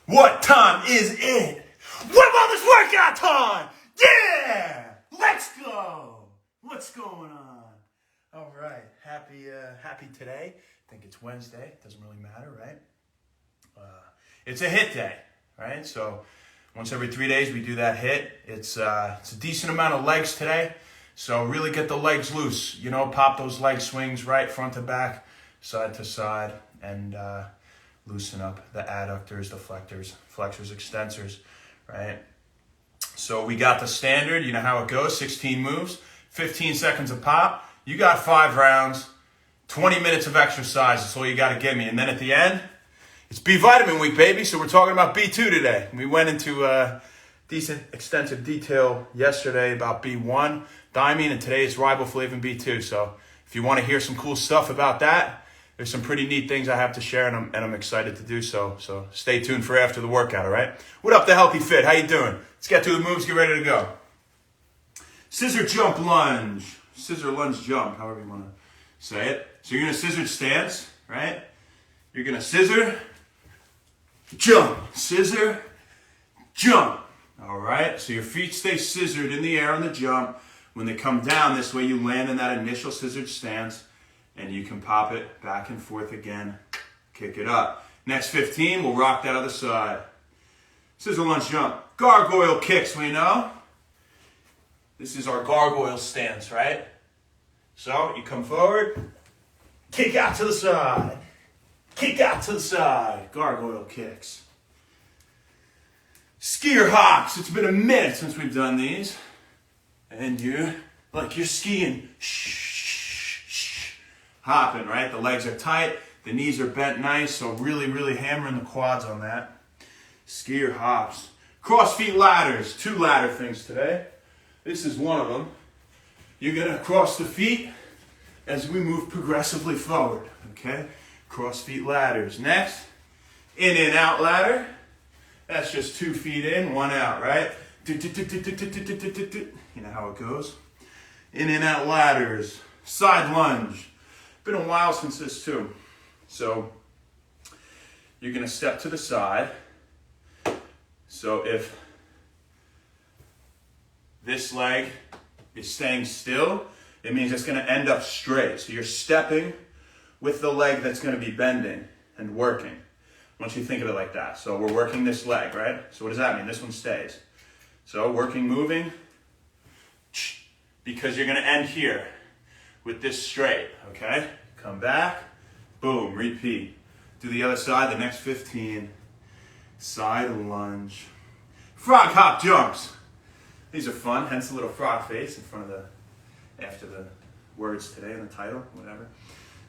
What time is it? What about this workout time? Yeah! Let's go! What's going on? All right, happy today. I think it's Wednesday. Doesn't really matter, right? It's a hit day, right? So once every 3 days we do that hit. It's a decent amount of legs today. So really get the legs loose. You know, pop those leg swings right front to back, side to side, and loosen up the adductors, the flexors, extensors, right? So we got the standard, you know how it goes, 16 moves, 15 seconds a pop. You got 5 rounds, 20 minutes of exercise, that's all you got to give me. And then at the end, it's B vitamin week, baby, so we're talking about B2 today. We went into decent extensive detail yesterday about B1, thiamine, and today it's riboflavin B2. So if you want to hear some cool stuff about that, there's some pretty neat things I have to share, and I'm excited to do so. So stay tuned for after the workout, all right? What up, the Healthy Fit? How you doing? Let's get to the moves, get ready to go. Scissor jump lunge. Scissor lunge jump, however you want to say it. So you're going to scissor stance, right? You're going to scissor, jump, scissor, jump. All right? So your feet stay scissored in the air on the jump. When they come down, this way you land in that initial scissored stance. And you can pop it back and forth again, kick it up. Next 15, we'll rock that other side. Scissor lunge jump. Gargoyle kicks, we know. This is our gargoyle stance, right? So you come forward, kick out to the side, kick out to the side. Gargoyle kicks. Skier hops. It's been a minute since we've done these. And you're skiing. Hopping, right? The legs are tight, the knees are bent nice, so really hammering the quads on that. Skier hops. Cross feet ladders, 2 ladder things today. This is one of them. You're gonna cross the feet as we move progressively forward, okay? Cross feet ladders. Next, in and out ladder. That's just 2 feet in, 1 out, right? You know how it goes. In and out ladders. Side lunge. Been a while since this too. So you're going to step to the side. So if this leg is staying still, it means it's going to end up straight. So you're stepping with the leg that's going to be bending and working. Once you think of it like that. So we're working this leg, right? So what does that mean? This one stays. So working, moving, because you're going to end here with this straight, okay? Come back, boom, repeat. Do the other side, the next 15. Side lunge. Frog hop jumps. These are fun, hence the little frog face in front of after the words today in the title, whatever.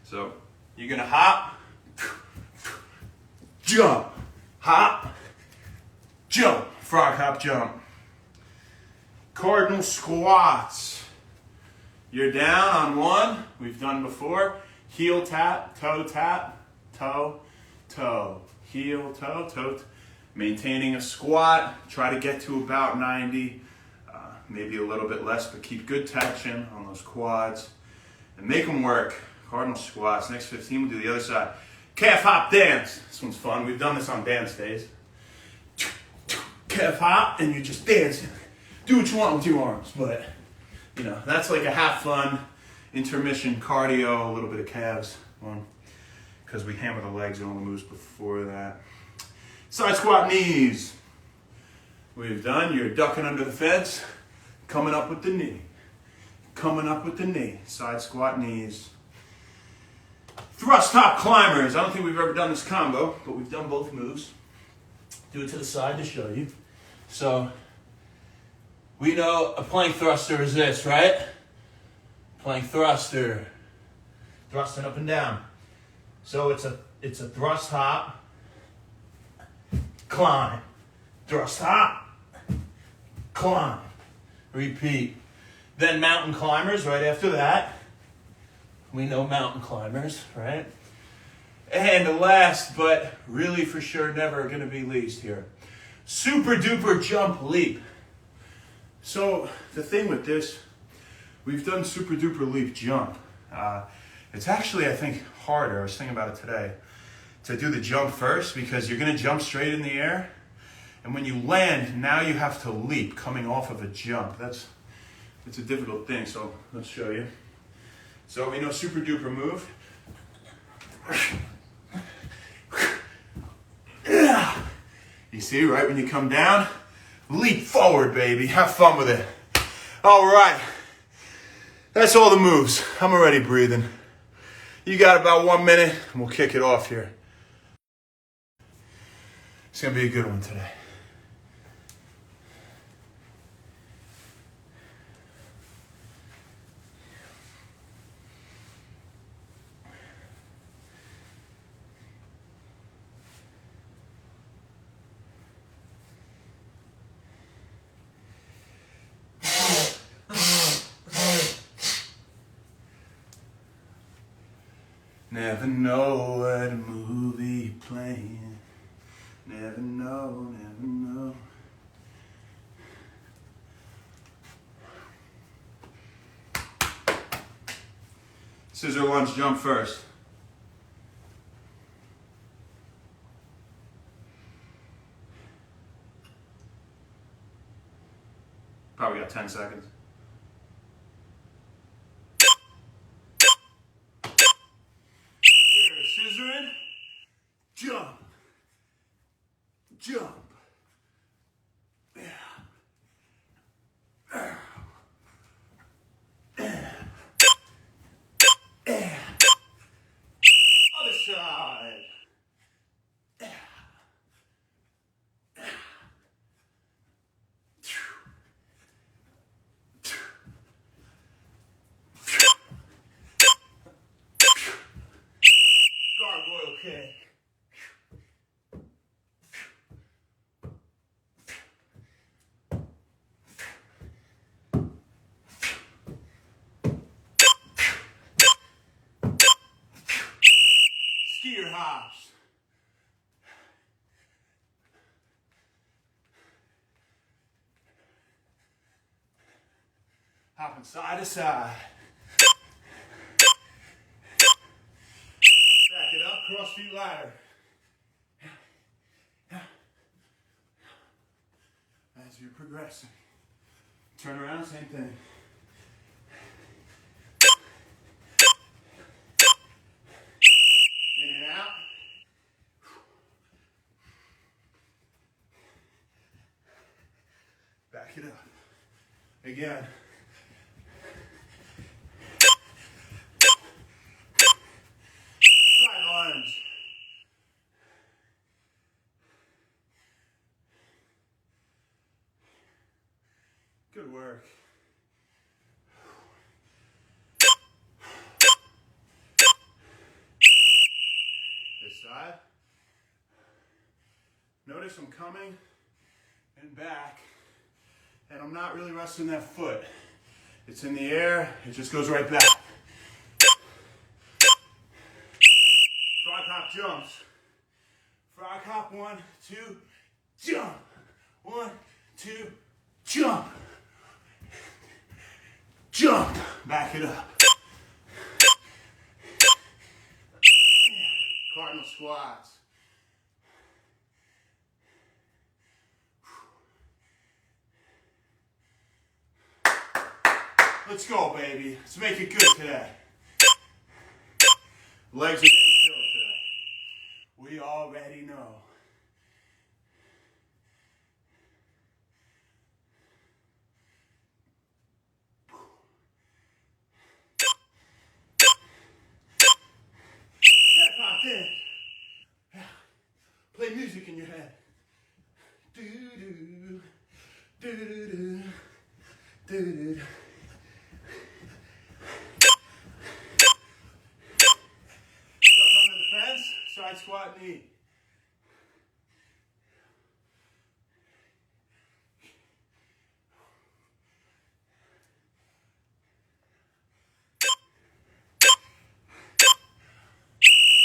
So you're gonna hop, jump, hop, jump. Frog hop jump. Cardinal squats. You're down on one, we've done before. Heel tap, toe, toe. Heel, toe. Maintaining a squat, try to get to about 90, maybe a little bit less, but keep good tension on those quads. And make them work. Cardinal squats. Next 15, we'll do the other side. Calf hop dance. This one's fun. We've done this on dance days. Calf hop, and you're just dancing. Do what you want with your arms, but you know, that's like a half fun intermission cardio, a little bit of calves, because we hammer the legs and all the moves before that. Side squat knees. We've done, you're ducking under the fence, coming up with the knee. Coming up with the knee. Side squat knees. Thrust top climbers. I don't think we've ever done this combo, but we've done both moves. Do it to the side to show you. So, we know a plank thruster is this, right? Plank thruster. Thrusting up and down. So it's a thrust hop, climb. Thrust hop, climb. Repeat. Then mountain climbers right after that. We know mountain climbers, right? And the last, but really for sure never going to be least here. Super duper jump leap. So the thing with this, we've done super duper leap jump. It's actually, I think, harder. I was thinking about it today to do the jump first because you're gonna jump straight in the air. And when you land, now you have to leap coming off of a jump. It's a difficult thing, so let's show you. So we know super duper move. You see, right when you come down, leap forward, baby. Have fun with it. All right. That's all the moves. I'm already breathing. You got about 1 minute, and we'll kick it off here. It's gonna be a good one today. Never know what a movie playing. Never know, never know. Scissor lunge jump first. Probably got 10 seconds. Scissoring, jump, jump, other side, gargoyle kick. Skier hops. Hopping side to side. Back it up, cross feet ladder. As you're progressing. Turn around, same thing. In and out. Back it up. Again. Side lunge. Good work. This side. Notice I'm coming and back, and I'm not really resting that foot. It's in the air, it just goes right back. Frog hop jumps. Frog hop, 1, 2, jump. 1, 2, jump. Jump. Back it up. Cardinal squats. Let's go, baby. Let's make it good today. Legs are getting killed today. We already know. Get popped in. Play music in your head. Do do do do do do do. Side squat knee.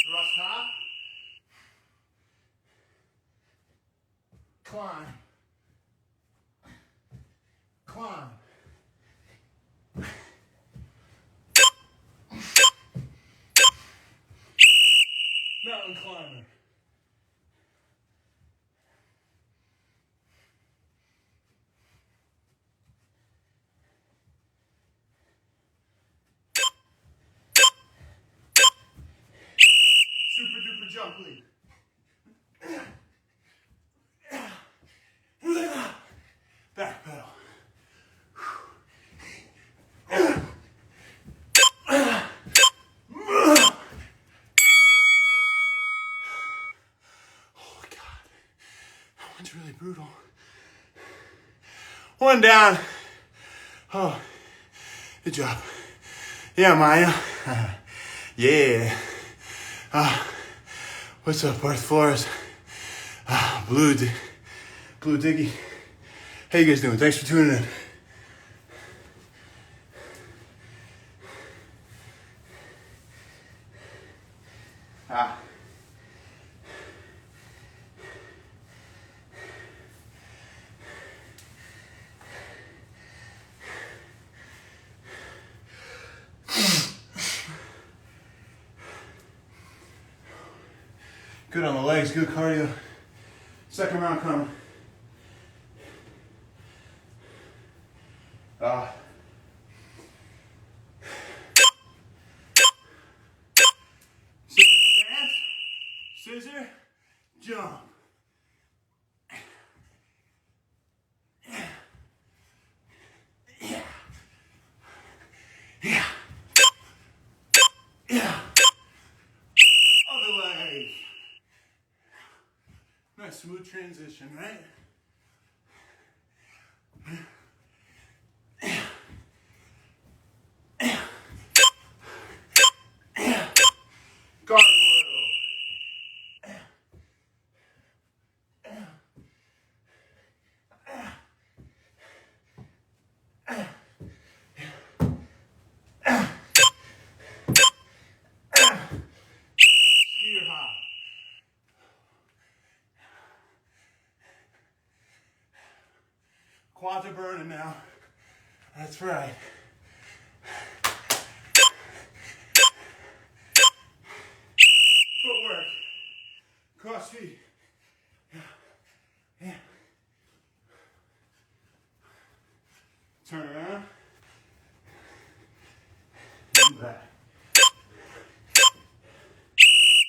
Thrust hop. Climb. Climb. Mountain climber. jump lead. Back pedal. Oh God, that one's really brutal. One down. Oh, good job. Yeah, Maya. Yeah. What's up, Earth Flores? Blue Diggy. How you guys doing? Thanks for tuning in. Good on the legs, good cardio. Second round coming. Scissor stance, scissor, jump. Yeah. Other leg. Nice smooth transition, right? Gargoyle. Skier hop. Quads are burning now. That's right. Footwork. Cross feet. Yeah. Turn around. And back.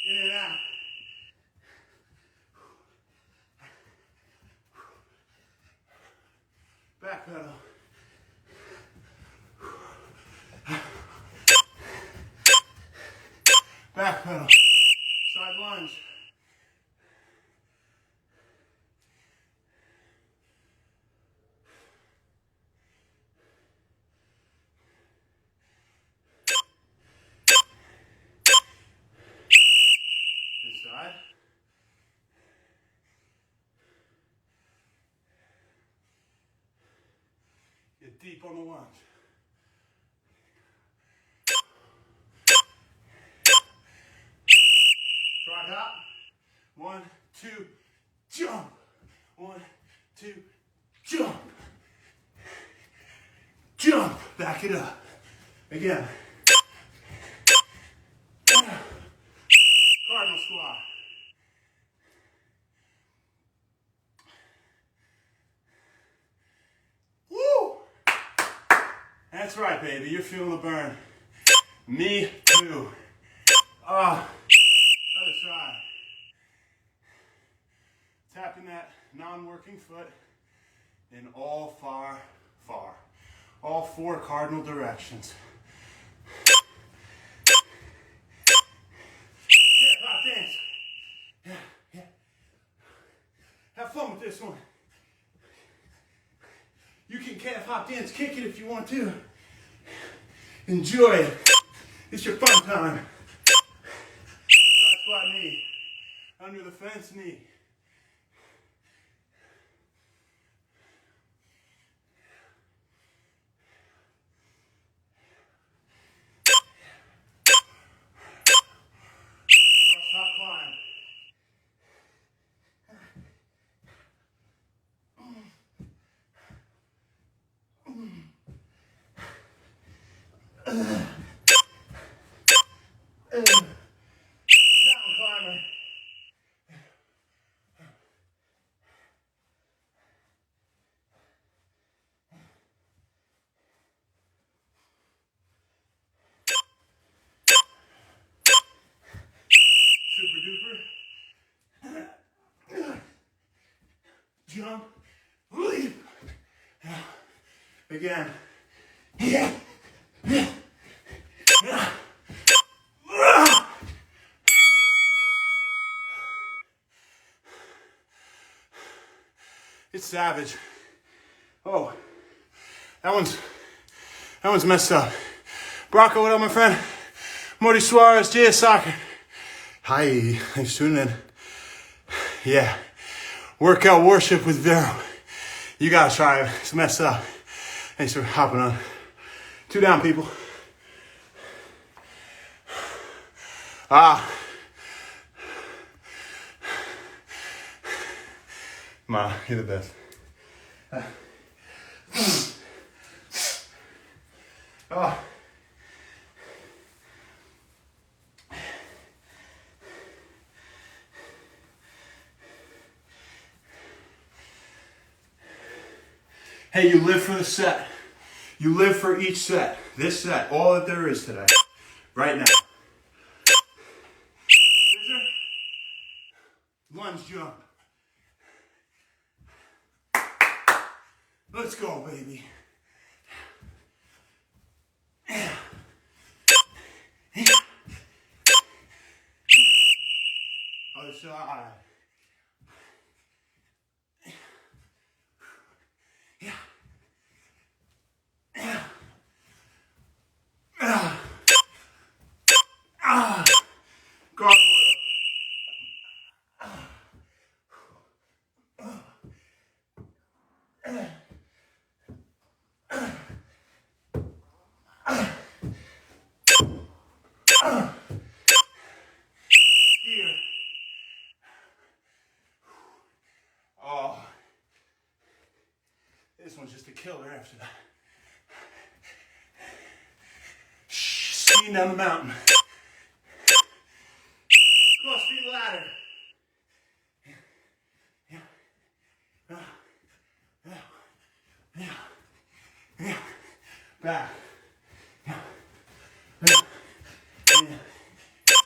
In and out. Back pedal. Back pedal. Side lunge. This side. Get deep on the lunge. Try hop. 1, 2, jump. 1, 2, jump. Jump. Back it up. Again. Cardinal squat. Woo! That's right, baby. You're feeling the burn. Me too. Other side. Tapping that non-working foot in all all 4 cardinal directions. Yeah, pop dance. Yeah. Have fun with this one. You can calf hop dance, kick it if you want to. Enjoy it. It's your fun time. Side squat knee. Under the fence knee. Thrust hop climb. Mountain climber. Super duper. jump, leap. Again. Yeah. It's savage. Oh, that one's messed up. Bronco, what up, my friend? Morty Suarez, JS Soccer. Hi, thanks for tuning in. Yeah, workout worship with Vero. You gotta try it. It's messed up. Thanks for hopping on. 2 down, people. Ma, you're the best. Oh. Hey, you live for the set. You live for each set. This set, all that there is today. Right now. Scissor. Lunge jump. Let's go, baby. Other side. Gargoyle. Here. Oh. This one's just a killer after that. Skiing down the mountain. CrossFit ladder. Yeah. Back.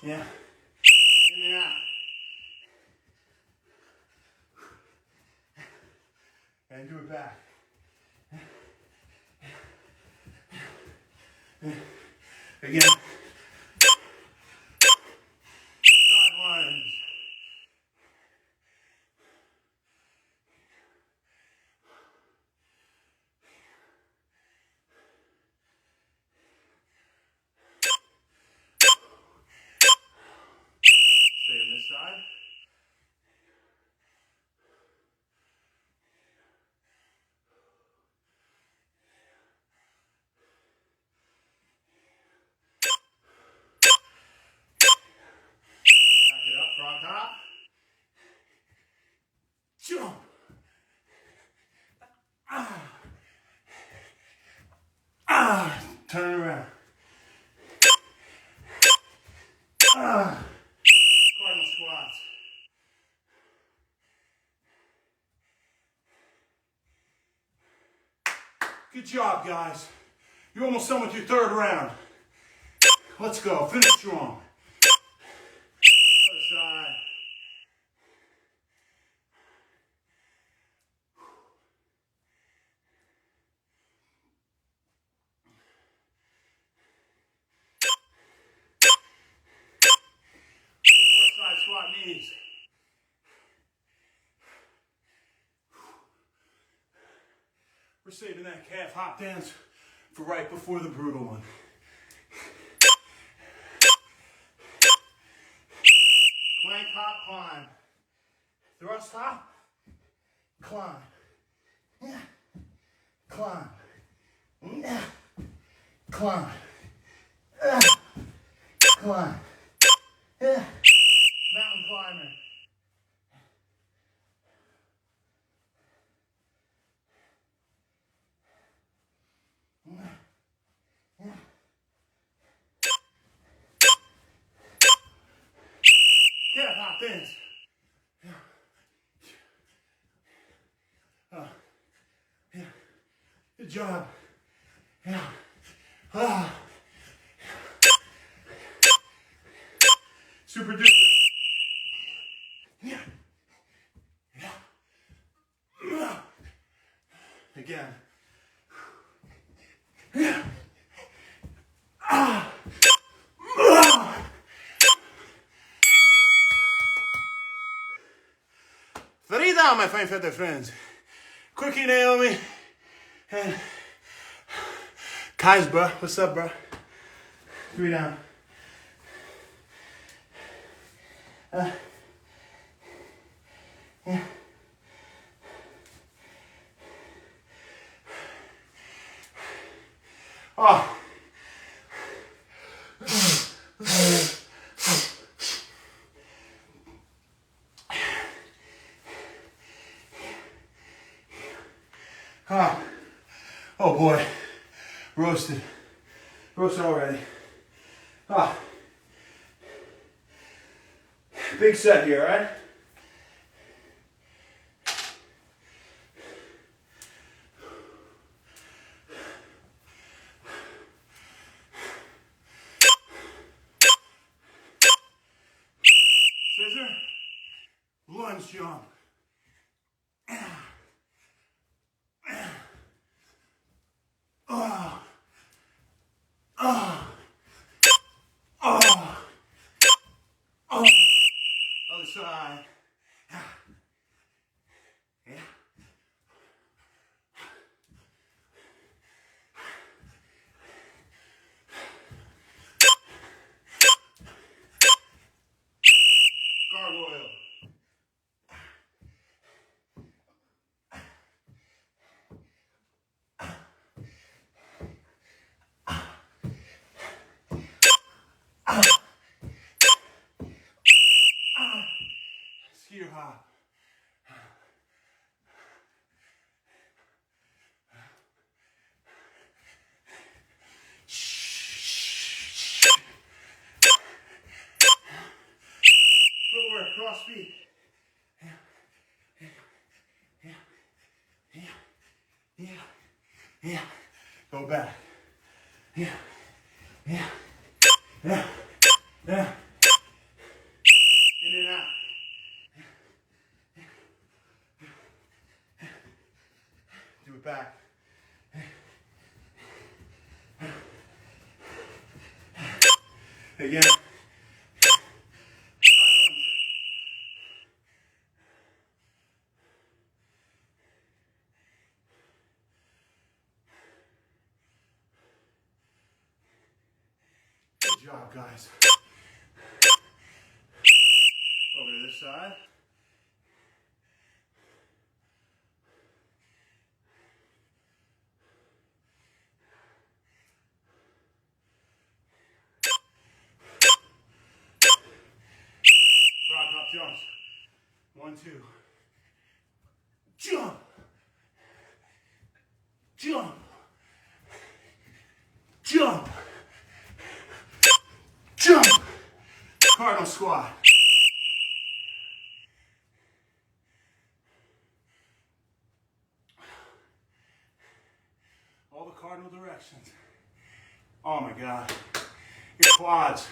Yeah. In and out. And do it back. Again. Side lunge. Stay on this side. Back it up, front hop. Jump. Turn around. Cardinal squats. Good job, guys. You're almost done with your 3rd round. Let's go. Finish strong. Other side. We'll do our side squat knees. We're saving that calf hop dance for right before the brutal one. Plank hop climb. Thrust hop. Climb. Yeah. Climb. Yeah. Climb. Climb. Yeah. Mountain climber. Calf hop dance. Yeah. Good job. Yeah. Super duper. Yeah. Yeah. Again. Ah. Ah. Three down, my fine feather friends. Quickie Naomi. And Kai's, bro. What's up, bro? 3 down. Yeah. Oh. Ah. Oh boy. Roasted. Roasted already. Ah. Big set here, right? Scissor. Lunge jump. Oh. Oh. Oh. Oh. Other side. Yeah. Gargoyle. Skier hop. Footwork, cross feet. Yeah. Go back. Yeah. In and out. Do it back. Again. Good job, guys. Over to this side. Frog hop jumps. 1, 2. Jump. Jump. Jump. Jump. Cardinal squat. All the cardinal directions. Oh my God. Your quads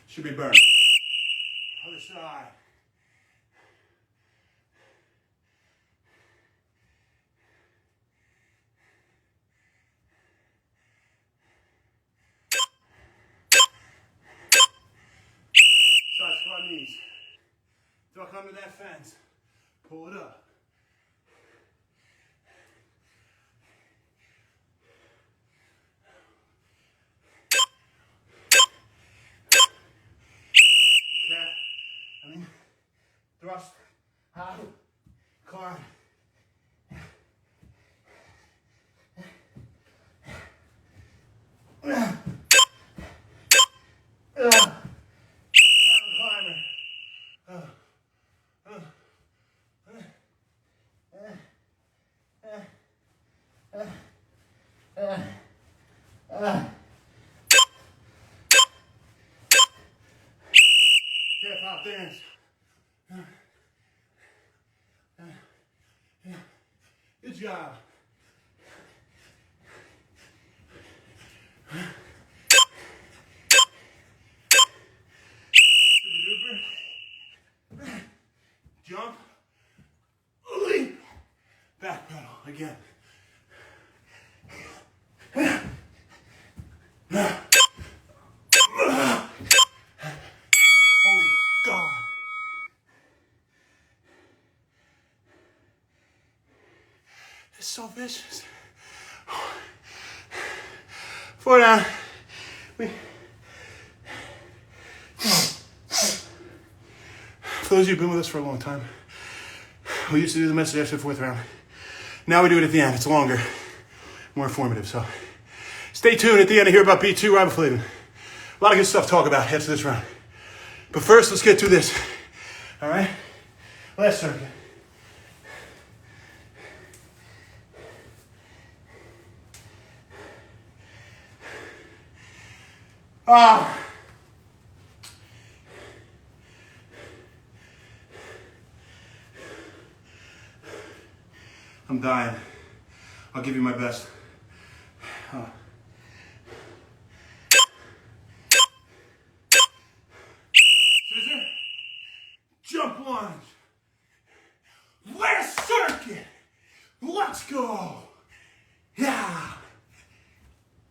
should be burned. Other side. Side squat knees. Duck under that fence. Pull it up. Thrust, out, climb. Mountain climber. Hip hop dance. Good job. Super duper. Jump. Leap. Back pedal. Again. Holy God. It's so vicious. 4 down. For those of you who've been with us for a long time, we used to do the message after the 4th round. Now we do it at the end. It's longer, more informative. So stay tuned at the end to hear about B2 riboflavin. A lot of good stuff to talk about after this round. But first, let's get through this. All right? Last circuit. I'm dying. I'll give you my best. Scissor. Jump lunge. Last circuit. Let's go. Yeah.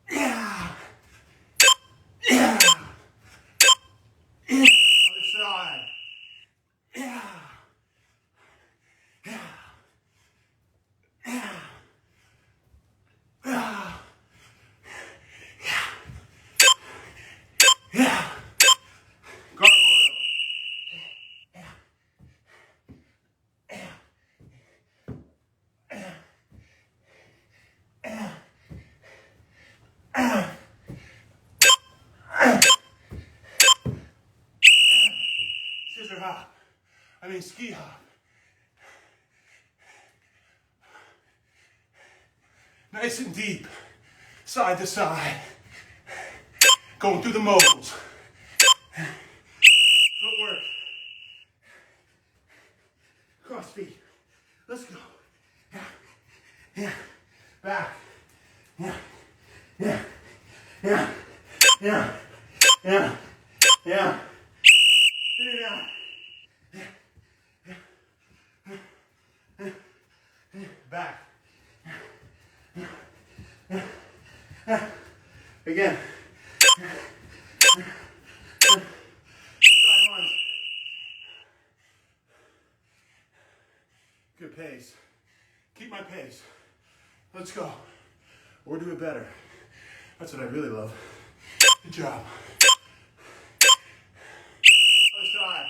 Yeah. Yeah. Yeah. Other side. Yeah. Yeah. Yeah. Yeah. Yeah. Gargoyle. Yeah. Yeah. Yeah. Yeah. Scissor hop. Ski hop. Nice and deep. Side to side. Going through the moguls. Footwork. Cross feet. Let's go. Yeah. Yeah. Back. Yeah. Yeah. Yeah. Yeah. Yeah. Yeah. Yeah. Back. Again. Side lunge. Good pace. Keep my pace. Let's go. Or do it better. That's what I really love. Good job. Other side.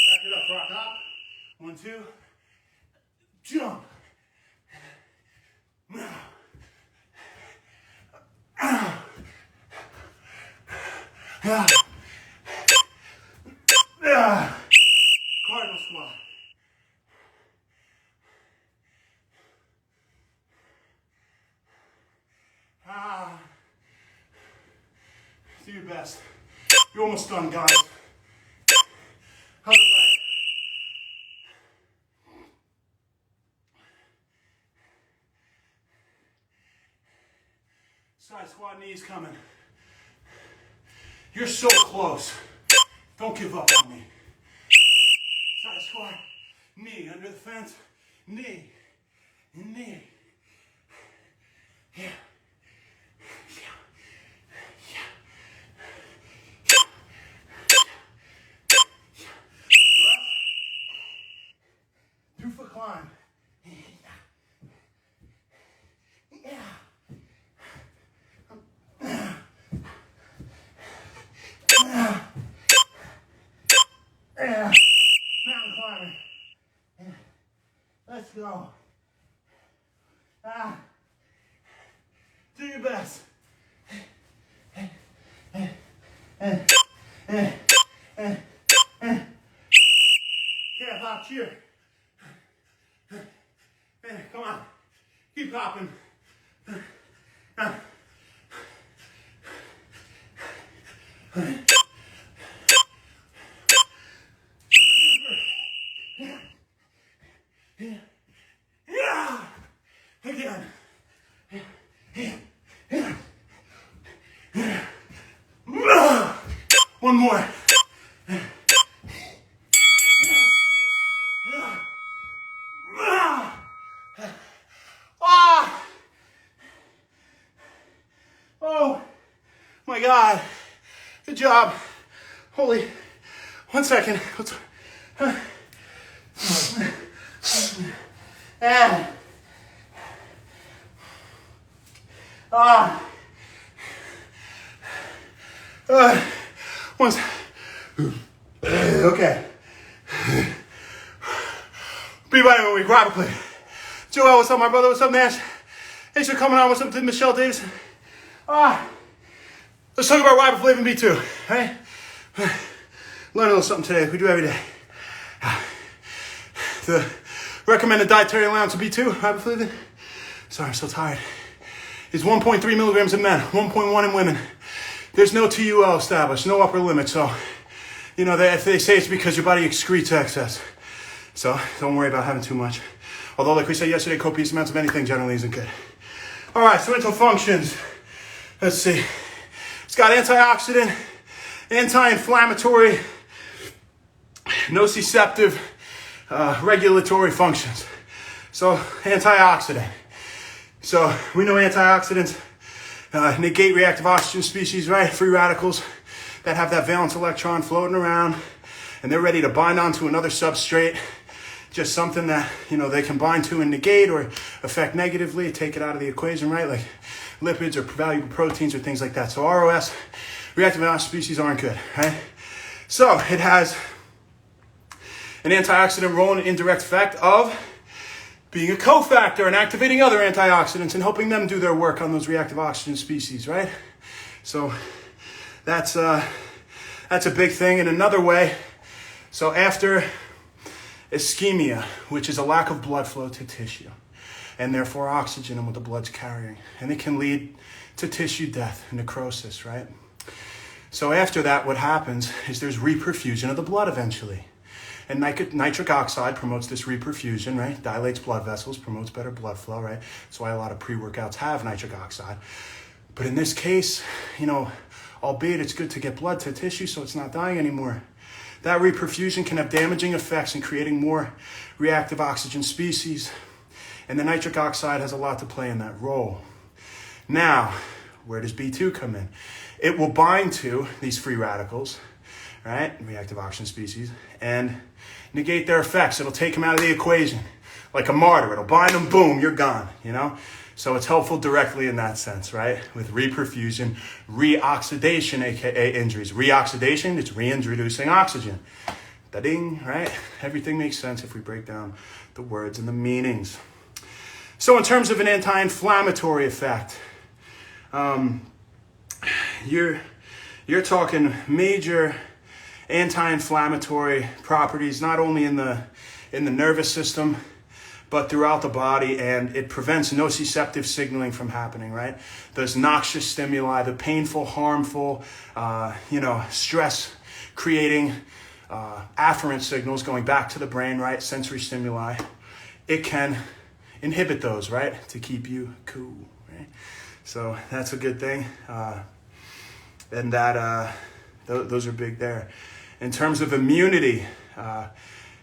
Back it up, rock hop. 1, 2. Jump. Cardinal squat. Do your best. You're almost done, guys. Other leg. Side squat, knees coming. You're so close. Don't give up on me. Side squat, knee under the fence, knee, knee. Yeah. Thrust. 2-foot climb. Mountain climbing. Let's go. Do your best. Calf hop cheer. Come on. Keep hopping. Yeah. Again. Yeah. my God. Good job. Holy, 1 second. And, once, okay. Be right when we grab a plate. Joel, what's up, my brother? What's up, Nash? Thanks for coming on. What's up to Michelle Davidson? Let's talk about riboflavin B2, right? Learn a little something today. We do every day. The recommended dietary allowance of B2, riboflavin, sorry, I'm so tired, is 1.3 milligrams in men, 1.1 in women. There's no TUL established, no upper limit. So, you know, they say it's because your body excretes excess. So don't worry about having too much. Although, like we said yesterday, copious amounts of anything generally isn't good. All right, so mental functions. Let's see. It's got antioxidant, anti-inflammatory, nociceptive, regulatory functions. So antioxidant. So we know antioxidants negate reactive oxygen species, right? Free radicals that have that valence electron floating around, and they're ready to bind onto another substrate. Just something that, you know, they can bind to and negate or affect negatively, take it out of the equation, right? Like lipids or valuable proteins or things like that. So ROS, reactive oxygen species, aren't good, right? So it has an antioxidant role and an indirect effect of being a cofactor and activating other antioxidants and helping them do their work on those reactive oxygen species, right? So that's a big thing. In another way, so after ischemia, which is a lack of blood flow to tissue, and therefore oxygen in what the blood's carrying, and it can lead to tissue death, necrosis, right? So after that, what happens is there's reperfusion of the blood eventually. And nitric oxide promotes this reperfusion, right? Dilates blood vessels, promotes better blood flow, right? That's why a lot of pre-workouts have nitric oxide. But in this case, you know, albeit it's good to get blood to tissue so it's not dying anymore, that reperfusion can have damaging effects in creating more reactive oxygen species. And the nitric oxide has a lot to play in that role. Now, where does B2 come in? It will bind to these free radicals, right? Reactive oxygen species, and negate their effects. It'll take them out of the equation. Like a martyr, it'll bind them, boom, you're gone, you know? So it's helpful directly in that sense, right? With reperfusion, reoxidation, aka injuries. Reoxidation, it's reintroducing oxygen. Da-ding, right? Everything makes sense if we break down the words and the meanings. So in terms of an anti-inflammatory effect, you're talking major anti-inflammatory properties, not only in the nervous system, but throughout the body, and it prevents nociceptive signaling from happening, right? Those noxious stimuli, the painful, harmful, stress-creating afferent signals going back to the brain, right? Sensory stimuli. It can inhibit those, right? To keep you cool, right? So that's a good thing. And that those are big there. In terms of immunity,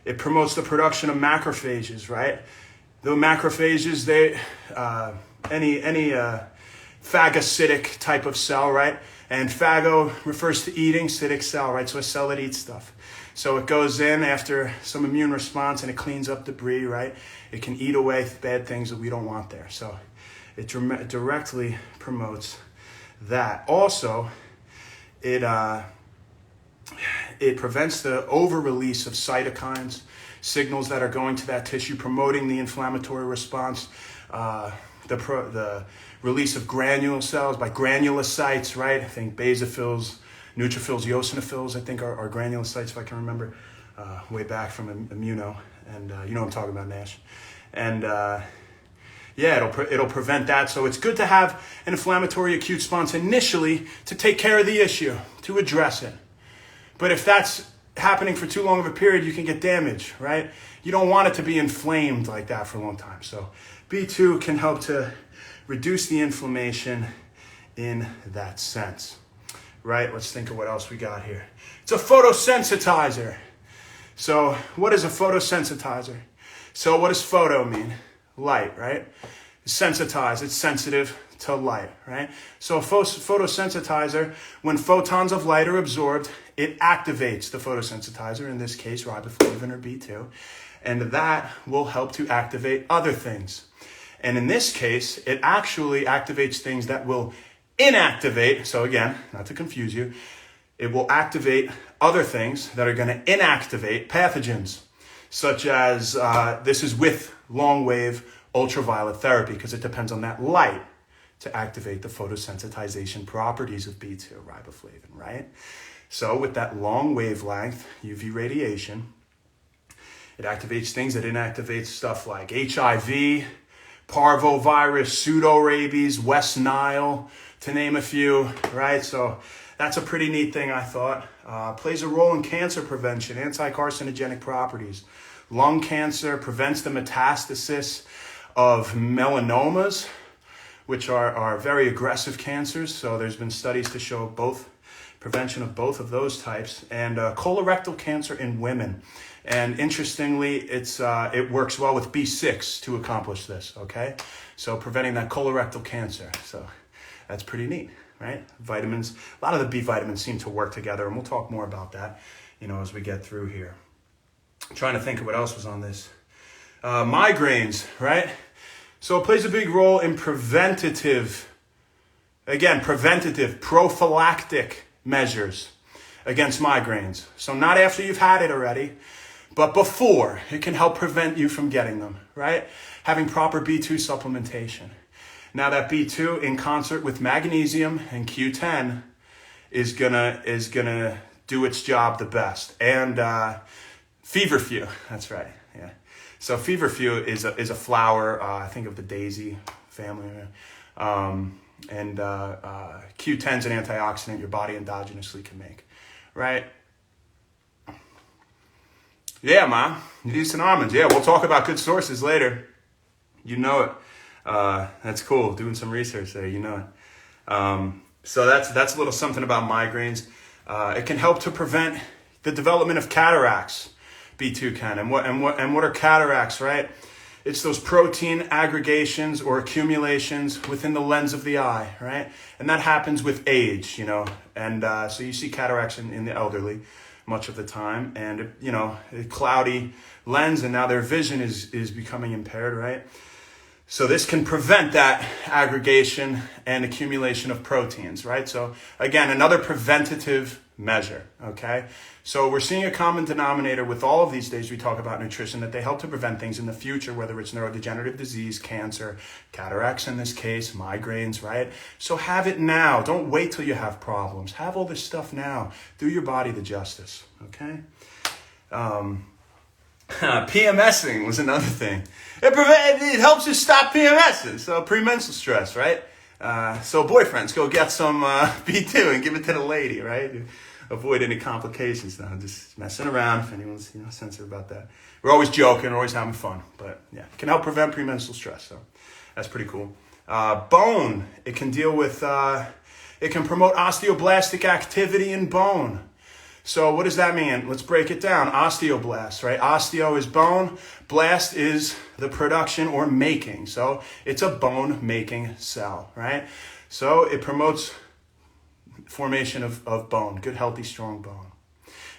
it promotes the production of macrophages, right? The macrophages, any phagocytic type of cell, right? And phago refers to eating, cytic cell, right? So a cell that eats stuff. So it goes in after some immune response and it cleans up debris, right? It can eat away bad things that we don't want there. So it directly promotes that. Also, it prevents the over-release of cytokines, signals that are going to that tissue, promoting the inflammatory response, the release of granule cells by granulocytes, right? I think basophils, neutrophils, eosinophils, I think are granulocytes, if I can remember, way back from immuno. And you know what I'm talking about, Nash. And it'll prevent that. So it's good to have an inflammatory acute response initially to take care of the issue, to address it. But if that's happening for too long of a period, you can get damage, right? You don't want it to be inflamed like that for a long time. So B2 can help to reduce the inflammation in that sense, right? Let's think of what else we got here. It's a photosensitizer. So what is a photosensitizer? So what does photo mean? Light, right? sensitized. It's sensitive to light, right? So a photosensitizer, when photons of light are absorbed, it activates the photosensitizer, in this case, riboflavin or B2, and that will help to activate other things. And in this case, it actually activates things that will inactivate. So again, not to confuse you, it will activate other things that are going to inactivate pathogens, such as this is with long wave ultraviolet therapy, because it depends on that light to activate the photosensitization properties of B2, riboflavin, right? So with that long wavelength UV radiation, it activates things that inactivate stuff like HIV, parvovirus, pseudorabies, West Nile, to name a few, right? So that's a pretty neat thing, I thought. Plays a role in cancer prevention, anti-carcinogenic properties. Lung cancer prevents the metastasis of melanomas, which are very aggressive cancers. So there's been studies to show both prevention of both of those types, and colorectal cancer in women. And interestingly, it works well with B6 to accomplish this, okay? So preventing that colorectal cancer. So that's pretty neat, right? Vitamins, a lot of the B vitamins seem to work together, and we'll talk more about that, as we get through here. I'm trying to think of what else was on this. Migraines, right? So it plays a big role in preventative, prophylactic measures against migraines. So not after you've had it already, but before. It can help prevent you from getting them, right? Having proper B2 supplementation. Now that B2 in concert with magnesium and Q10 is gonna do its job the best. And feverfew, that's right, yeah. So feverfew is a flower, I think of the daisy family, and Q10 is an antioxidant your body endogenously can make, right? Yeah, man, you need some almonds. Yeah, we'll talk about good sources later. You know it. That's cool. Doing some research there. You know it. So that's a little something about migraines. It can help to prevent the development of cataracts. B2 can. And what are cataracts, right? It's those protein aggregations or accumulations within the lens of the eye, right? And that happens with age, And so you see cataracts in the elderly much of the time, and a cloudy lens, and now their vision is becoming impaired, right? So this can prevent that aggregation and accumulation of proteins, right? So again, another preventative measure, okay? So we're seeing a common denominator with all of these days we talk about nutrition, that they help to prevent things in the future, whether it's neurodegenerative disease, cancer, cataracts in this case, migraines, right? So have it now. Don't wait till you have problems. Have all this stuff now. Do your body the justice, okay? PMSing was another thing. It helps you stop PMSing, so premenstrual stress, right? So boyfriends, go get some B2 and give it to the lady, right? Avoid any complications now. Just messing around if anyone's sensitive about that. We're always joking, we're always having fun, but yeah, it can help prevent premenstrual stress, so that's pretty cool. Bone, it can deal with, it can promote osteoblastic activity in bone. So what does that mean? Let's break it down. Osteoblast, right? Osteo is bone. Blast is the production or making. So it's a bone-making cell, right? So it promotes formation of bone, good, healthy, strong bone.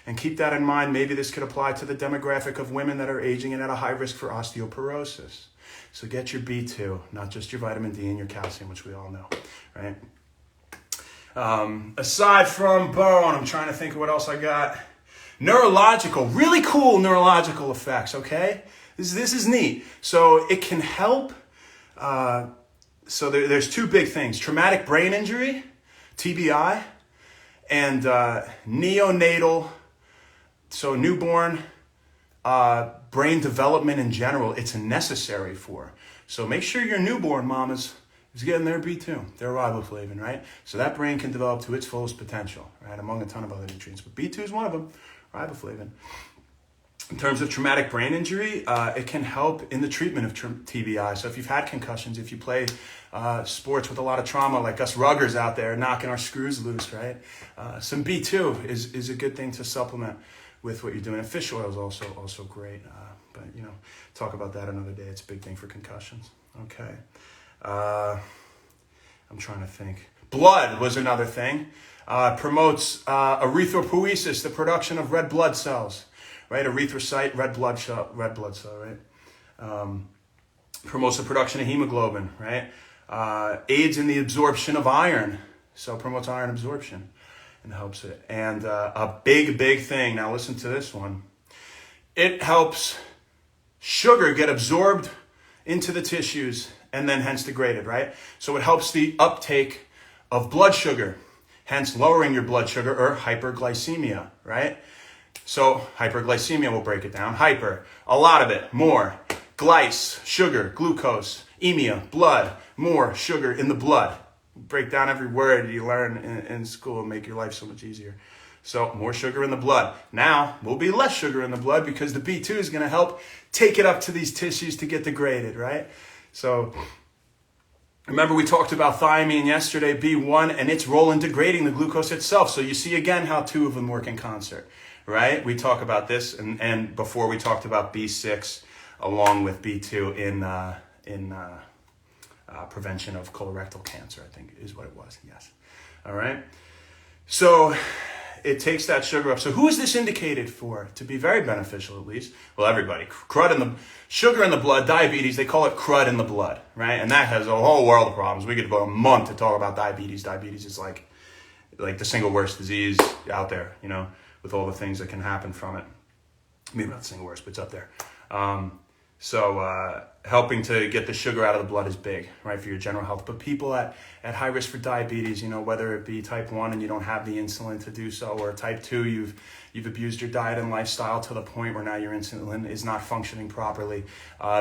And keep that in mind. Maybe this could apply to the demographic of women that are aging and at a high risk for osteoporosis. So get your B2, not just your vitamin D and your calcium, which we all know, right? Aside from bone, I'm trying to think of what else I got. Neurological, really cool neurological effects, okay? This is neat. So it can help. So there's two big things: traumatic brain injury, TBI, and neonatal, so newborn brain development in general. It's necessary for. So make sure your newborn mamas is getting their B2, their riboflavin, right? So that brain can develop to its fullest potential, right? Among a ton of other nutrients. But B2 is one of them, riboflavin. In terms of traumatic brain injury, it can help in the treatment of TBI. So if you've had concussions, if you play sports with a lot of trauma, like us ruggers out there knocking our screws loose, right? Some B2 is a good thing to supplement with what you're doing. And fish oil is also great. But talk about that another day. It's a big thing for concussions. Okay. I'm trying to think. Blood was another thing. Promotes erythropoiesis, the production of red blood cells, right? Erythrocyte, red blood cell, right? Promotes the production of hemoglobin, right? Aids in the absorption of iron, so promotes iron absorption and helps it. And a big thing, now listen to this one. It helps sugar get absorbed into the tissues and then hence degraded, right? So it helps the uptake of blood sugar, hence lowering your blood sugar or hyperglycemia, right? So hyperglycemia, we'll break it down. Hyper, a lot of it, more. Glyce, sugar, glucose. Emia, blood, more sugar in the blood. Break down every word you learn in school and make your life so much easier. So more sugar in the blood. Now, will be less sugar in the blood because the B2 is going to help take it up to these tissues to get degraded, right? So remember we talked about thiamine yesterday, B1, and its role in degrading the glucose itself. So you see again how two of them work in concert, right? We talk about this, and before we talked about B6 along with B2 in prevention of colorectal cancer, I think is what it was. Yes. All right. So it takes that sugar up. So who is this indicated for? To be very beneficial, at least. Well, everybody. Sugar in the blood, diabetes, they call it crud in the blood, right? And that has a whole world of problems. We could go a month to talk about diabetes. Diabetes is like the single worst disease out there, with all the things that can happen from it. Maybe not the single worst, but it's up there. So helping to get the sugar out of the blood is big, right, for your general health. But people at high risk for diabetes, whether it be type 1 and you don't have the insulin to do so, or type 2, you've abused your diet and lifestyle to the point where now your insulin is not functioning properly.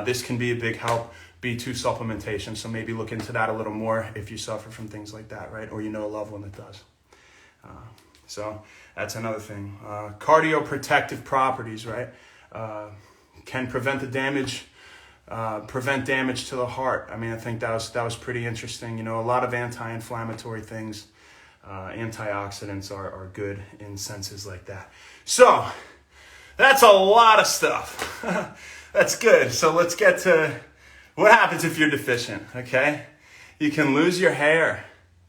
This can be a big help. B2 supplementation, so maybe look into that a little more if you suffer from things like that, right, or you know a loved one that does. So that's another thing. Cardioprotective properties, right? Can prevent damage to the heart. I mean, I think that was pretty interesting. A lot of anti-inflammatory things, antioxidants are good in senses like that. So that's a lot of stuff. That's good. So let's get to what happens if you're deficient. Okay, you can lose your hair.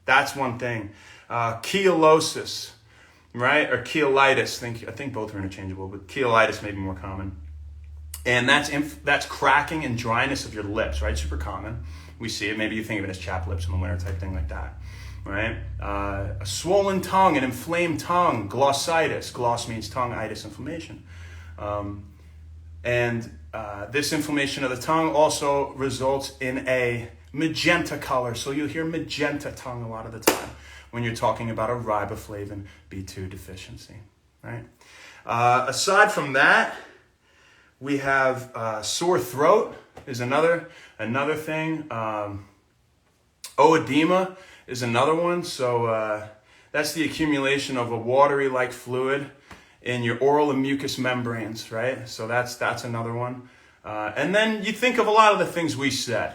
That's one thing. Chelosis, right, or cheilitis. I think both are interchangeable, but cheilitis may be more common. And that's cracking and dryness of your lips, right? Super common. We see it. Maybe you think of it as chapped lips in the winter, type thing like that, right? A swollen tongue, an inflamed tongue, glossitis. Gloss means tongue, itis, inflammation. And this inflammation of the tongue also results in a magenta color. So you'll hear magenta tongue a lot of the time when you're talking about a riboflavin B2 deficiency, right? Aside from that, we have sore throat is another thing. Oedema is another one. So that's the accumulation of a watery-like fluid in your oral and mucous membranes, right? So that's another one. And then you think of a lot of the things we said.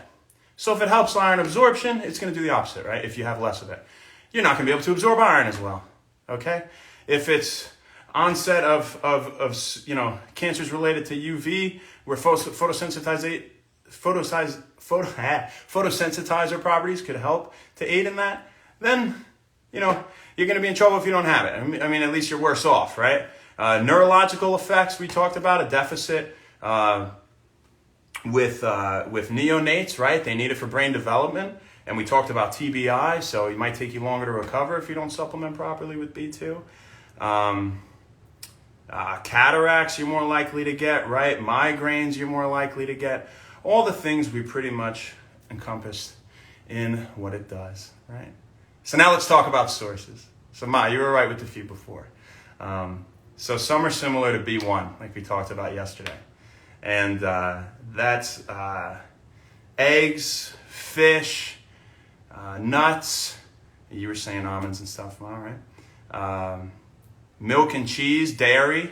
So if it helps iron absorption, it's going to do the opposite, right? If you have less of it, you're not going to be able to absorb iron as well. Okay? If it's onset of cancers related to UV, where photosensitizer properties could help to aid in that, then you're going to be in trouble if you don't have it. I mean, at least you're worse off, right? Neurological effects, we talked about a deficit with neonates, right? They need it for brain development, and we talked about TBI, so it might take you longer to recover if you don't supplement properly with B2. Cataracts you're more likely to get, right? Migraines you're more likely to get. All the things we pretty much encompassed in what it does, right? So now let's talk about sources. So Ma, you were right with the few before. So some are similar to B1, like we talked about yesterday. And that's eggs, fish, nuts. You were saying almonds and stuff, Ma, right? Milk and cheese, dairy,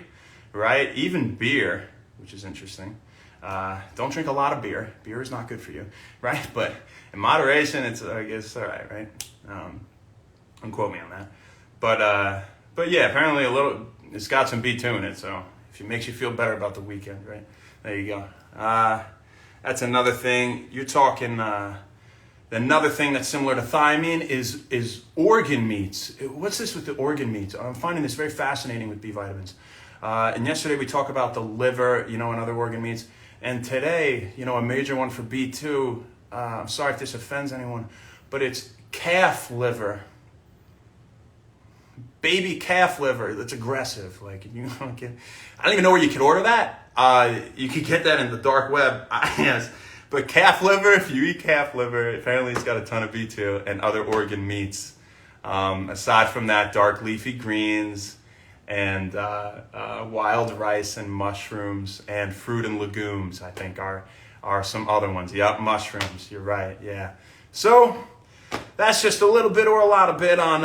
right? Even beer, which is interesting. Don't drink a lot of beer. Beer is not good for you, right? But in moderation, it's I guess all right? Don't quote me on that. But yeah, apparently it's got some B2 in it, so if it makes you feel better about the weekend, right? There you go. That's another thing. You're talking Another thing that's similar to thiamine is organ meats. What's this with the organ meats? I'm finding this very fascinating with B vitamins. And yesterday we talked about the liver, and other organ meats. And today, a major one for B2, I'm sorry if this offends anyone, but it's calf liver. Baby calf liver. That's aggressive. I don't even know where you could order that. You could get that in the dark web. Yes. But calf liver, if you eat calf liver, apparently it's got a ton of B2 and other organ meats. Aside from that, dark leafy greens and wild rice and mushrooms and fruit and legumes, I think, are some other ones. Yep, mushrooms. You're right. Yeah. So that's just a little bit or a lot of bit on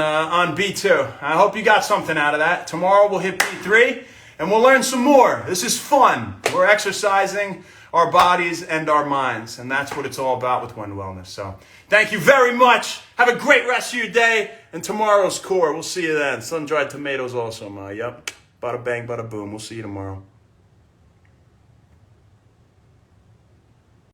B2. I hope you got something out of that. Tomorrow we'll hit B3 and we'll learn some more. This is fun. We're exercising our bodies and our minds, and that's what it's all about with Wend Wellness. So thank you very much. Have a great rest of your day, and tomorrow's core. We'll see you then. Sun-dried tomatoes also, yep. Bada bang, bada boom. We'll see you tomorrow.